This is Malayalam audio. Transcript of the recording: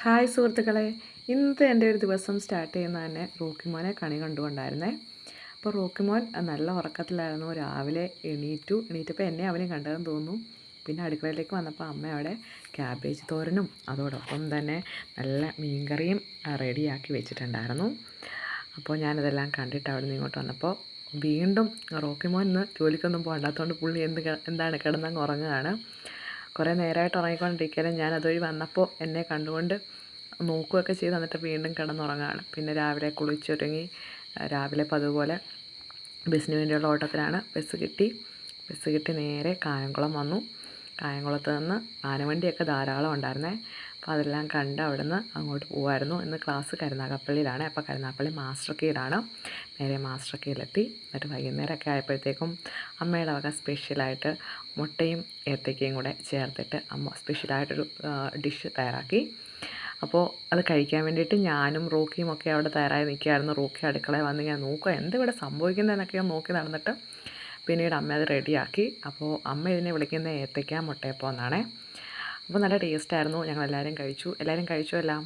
ഹായ് സുഹൃത്തുക്കളെ, ഇന്നത്തെ എൻ്റെ ഒരു ദിവസം സ്റ്റാർട്ട് ചെയ്യുന്നത് തന്നെ റോക്കിമോനെ കണി കണ്ടുകൊണ്ടായിരുന്നേ. അപ്പോൾ റോക്കിമോൻ നല്ല ഉറക്കത്തിലായിരുന്നു. രാവിലെ എണീറ്റപ്പോൾ എന്നെ അവനും കണ്ടതെന്ന് തോന്നുന്നു. പിന്നെ അടുക്കളയിലേക്ക് വന്നപ്പോൾ അമ്മ അവിടെ ക്യാബേജ് തോരനും അതോടൊപ്പം തന്നെ നല്ല മീൻകറിയും റെഡിയാക്കി വെച്ചിട്ടുണ്ടായിരുന്നു. അപ്പോൾ ഞാനതെല്ലാം കണ്ടിട്ട് അവിടെ നിന്ന് ഇങ്ങോട്ട് വന്നപ്പോൾ വീണ്ടും റോക്കിമോൻ ഇന്ന് ജോലിക്കൊന്നും പോകണ്ടാത്തതുകൊണ്ട് പുള്ളി എന്താണ് കിടന്നങ്ങ് ഉറങ്ങുകയാണ്. കുറേ നേരമായിട്ട് ഉറങ്ങിക്കൊണ്ടിരിക്കലും ഞാൻ അതുവഴി വന്നപ്പോൾ എന്നെ കണ്ടുകൊണ്ട് നോക്കുകയൊക്കെ ചെയ്ത് എന്നിട്ട് വീണ്ടും കിടന്നുറങ്ങുകയാണ്. പിന്നെ രാവിലെ കുളിച്ചൊരുങ്ങി രാവിലെ പതുപോലെ ബസ്സിന് വേണ്ടിയുള്ള ഓട്ടത്തിലാണ്. ബസ് കിട്ടി നേരെ കായംകുളം വന്നു. കായംകുളത്ത് നിന്ന് ആനവണ്ടിയൊക്കെ ധാരാളം ഉണ്ടായിരുന്നേ. അപ്പോൾ അതെല്ലാം കണ്ട് അവിടെ നിന്ന് അങ്ങോട്ട് പോകുമായിരുന്നു. ഇന്ന് ക്ലാസ് കരുനാഗപ്പള്ളിയിലാണ്. അപ്പോൾ കരുനാഗപ്പള്ളി മാസ്റ്റർ കീയിലാണ്. നേരെ മാസ്റ്റർ കീയിലെത്തി. എന്നിട്ട് വൈകുന്നേരമൊക്കെ ആയപ്പോഴത്തേക്കും അമ്മയുടെ വക സ്പെഷ്യലായിട്ട് മുട്ടയും ഏത്തയ്ക്കയും കൂടെ ചേർത്തിട്ട് അമ്മ സ്പെഷ്യലായിട്ടൊരു ഡിഷ് തയ്യാറാക്കി. അപ്പോൾ അത് കഴിക്കാൻ വേണ്ടിയിട്ട് ഞാനും റോക്കിയും ഒക്കെ അവിടെ തയ്യാറായി നിൽക്കുകയായിരുന്നു. റോക്കി അടുക്കളയിൽ വന്ന് ഞാൻ നോക്കുക എന്തിവിടെ സംഭവിക്കുന്നതെന്നൊക്കെ നോക്കി നടന്നിട്ട് പിന്നീട് അമ്മ അത് റെഡിയാക്കി. അപ്പോൾ അമ്മ ഇതിനെ വിളിക്കുന്നത് ഏത്തയ്ക്ക മുട്ടയപ്പം എന്നാണേ. അപ്പോൾ നല്ല ടേസ്റ്റായിരുന്നു. ഞങ്ങളെല്ലാവരും കഴിച്ചു. എല്ലാവരും കഴിച്ചു എല്ലാം.